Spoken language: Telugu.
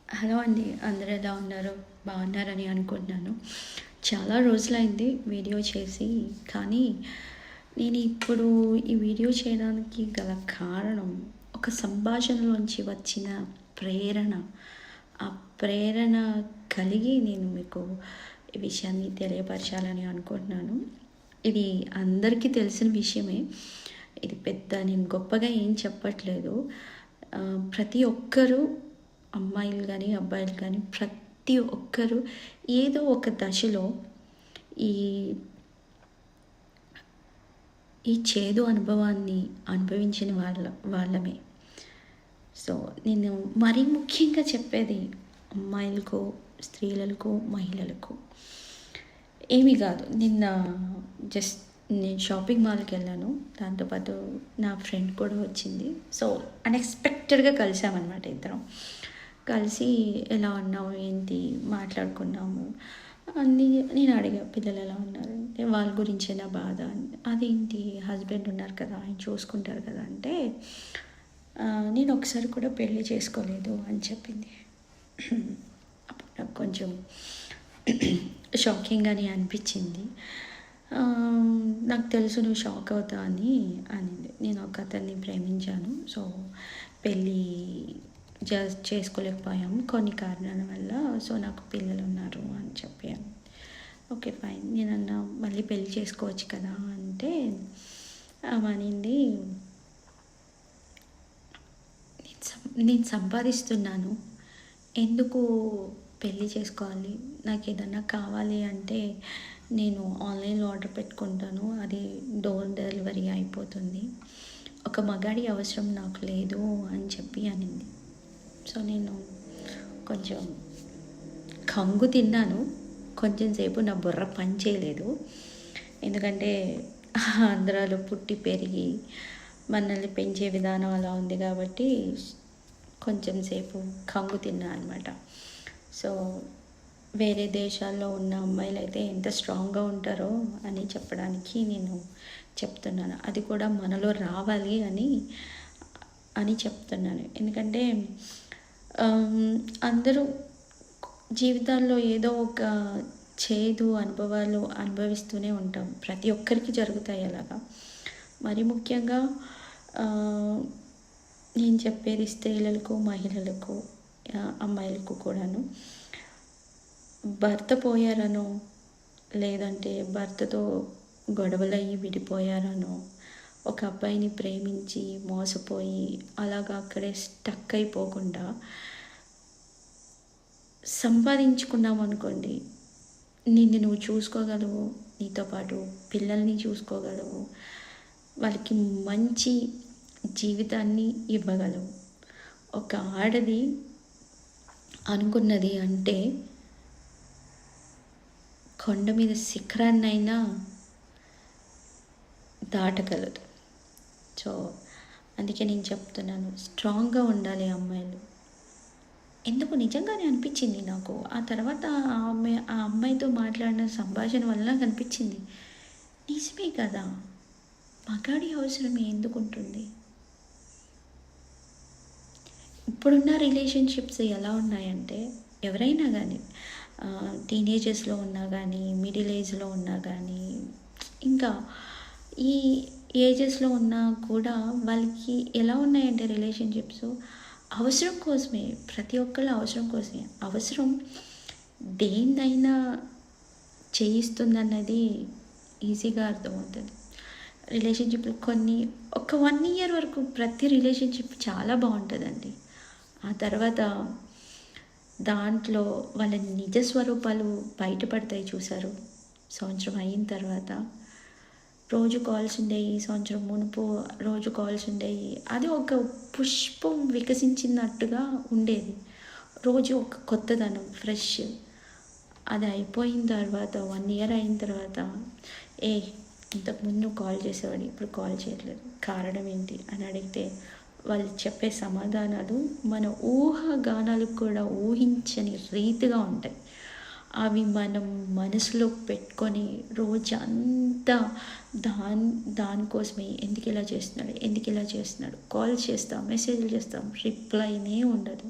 హలో అండి. అందరూ ఎలా ఉన్నారు? బాగున్నారని అనుకుంటున్నాను. చాలా రోజులైంది వీడియో చేసి. కానీ నేను ఇప్పుడు ఈ వీడియో చేయడానికి గల కారణం ఒక సంభాషణలోంచి వచ్చిన ప్రేరణ. ఆ ప్రేరణ కలిగి నేను మీకు ఈ విషయాన్ని తెలియపరచాలని అనుకుంటున్నాను. ఇది అందరికీ తెలిసిన విషయమే. ఇది పెద్ద నేను గొప్పగా ఏం చెప్పట్లేదు. ప్రతి ఒక్కరూ అమ్మాయిలు కానీ అబ్బాయిలు కానీ ప్రతి ఒక్కరూ ఏదో ఒక దశలో ఈ ఈ చేదు అనుభవాన్ని అనుభవించిన వాళ్ళమే. సో నేను మరీ ముఖ్యంగా చెప్పేది అమ్మాయిలకు, స్త్రీలకు, మహిళలకు ఏమీ కాదు. జస్ట్ నేను షాపింగ్ మాల్కి వెళ్ళాను. దాంతోపాటు నా ఫ్రెండ్ కూడా వచ్చింది. సో అన్ఎక్స్పెక్టెడ్గా కలిసామన్నమాట ఇద్దరం. కలిసి ఎలా ఉన్నావు ఏంటి మాట్లాడుకున్నాము అన్నీ. నేను అడిగా పిల్లలు ఎలా ఉన్నారు అంటే వాళ్ళ గురించే నా బాధ. అదేంటి హస్బెండ్ ఉన్నారు కదా ఆయన చూసుకుంటారు కదా అంటే నేను ఒకసారి కూడా పెళ్ళి చేసుకోలేదు అని చెప్పింది. అప్పుడు నాకు కొంచెం షాకింగ్గానే అనిపించింది. నాకు తెలుసు నువ్వు షాక్ అవుతా అని అనింది. నేను ఒక అతన్ని ప్రేమించాను. సో పెళ్ళి చేసుకోలేకపోయాము కొన్ని కారణాల వల్ల. సో నాకు పిల్లలు ఉన్నారు అని చెప్పాను. Okay fine. నేనన్నా మళ్ళీ పెళ్ళి చేసుకోవచ్చు కదా అంటే అనింది, నేను సంపాదిస్తున్నాను, ఎందుకు పెళ్ళి చేసుకోవాలి? నాకు ఏదన్నా కావాలి అంటే నేను ఆన్లైన్లో ఆర్డర్ పెట్టుకుంటాను, అది డోర్ డెలివరీ అయిపోతుంది, ఒక మగాడి అవసరం నాకు లేదు అని చెప్పి అనింది. సో నేను కొంచెం కంగు తిన్నాను. కొంచెం సేపు నా బుర్ర పని చేయలేదు. ఎందుకంటే ఆంధ్రాలో పుట్టి పెరిగి మనల్ని పెంచే విధానం అలా ఉంది కాబట్టి కొంచెం సేపు కంగు తిన్నా అనమాట. సో వేరే దేశాల్లో ఉన్న అమ్మాయిలు అయితే ఎంత స్ట్రాంగ్గా ఉంటారో అని చెప్పడానికి నేను చెప్తున్నాను. అది కూడా మనలో రావాలి అని చెప్తున్నాను. ఎందుకంటే అందరూ జీవితాల్లో ఏదో ఒక చేదు అనుభవాలు అనుభవిస్తూనే ఉంటాం. ప్రతి ఒక్కరికి జరుగుతాయి అలాగా. మరి ముఖ్యంగా నేను చెప్పేది స్త్రీలకు, మహిళలకు, అమ్మాయిలకు కూడాను. భర్త పోయారనో లేదంటే భర్తతో గొడవలయ్యి విడిపోయారనో ఒక అబ్బాయిని ప్రేమించి మోసపోయి అలాగా అక్కడే స్టక్ అయిపోకుండా సంపాదించుకున్నాం అనుకోండి, నిన్ను నువ్వు చూసుకోగలవు, నీతో పాటు పిల్లల్ని చూసుకోగలవు, వాళ్ళకి మంచి జీవితాన్ని ఇవ్వగలవు. ఒక ఆడది అనుకున్నది అంటే కొండ మీద శిఖరాన్నైనా దాటగలదు. సో అందుకే నేను చెప్తున్నాను, స్ట్రాంగ్గా ఉండాలి అమ్మాయిలు. ఎందుకు నిజంగానే అనిపించింది నాకు. ఆ తర్వాత ఆ అమ్మాయితో మాట్లాడిన సంభాషణ వల్ల నాకు అనిపించింది, నిజమే కదా, మగాడి అవసరం ఎందుకు ఉంటుంది? ఇప్పుడున్న రిలేషన్షిప్స్ ఎలా ఉన్నాయంటే ఎవరైనా కానీ టీనేజర్స్లో ఉన్నా కానీ మిడిల్ ఏజ్లో ఉన్నా కానీ ఇంకా ఈ ఏజెస్లో ఉన్నా కూడా వాళ్ళకి ఎలా ఉన్నాయంటే రిలేషన్షిప్స్ అవసరం కోసమే. ప్రతి ఒక్కళ్ళ అవసరం కోసమే. అవసరం దేన్నైనా చేయిస్తుందన్నది ఈజీగా అర్థమవుతుంది. రిలేషన్షిప్లో ఒక 1 year వరకు ప్రతి రిలేషన్షిప్ చాలా బాగుంటుందండి. ఆ తర్వాత దాంట్లో వాళ్ళ నిజ స్వరూపాలు బయటపడతాయి. చూసారు, సంవత్సరం అయిన తర్వాత రోజు కాల్స్ ఉండేవి, సంవత్సరం మునుపు రోజు కాల్స్ ఉండేవి. అది ఒక పుష్పం వికసించినట్టుగా ఉండేది. రోజు ఒక కొత్తదనం, ఫ్రెష్. అది అయిపోయిన తర్వాత 1 year అయిన తర్వాత ఇంతకుముందు కాల్ చేసేవాడు, ఇప్పుడు కాల్ చేయట్లేదు, కారణం ఏంటి అని అడిగితే వాళ్ళు చెప్పే సమాధానాలు మన ఊహాగానాలకు కూడా ఊహించని రీతిగా ఉంటాయి. అవి మనం మనసులో పెట్టుకొని రోజంతా దానికోసమే ఎందుకు ఇలా చేస్తున్నాడు కాల్ చేస్తాం, మెసేజ్లు చేస్తాం, రిప్లైనే ఉండదు.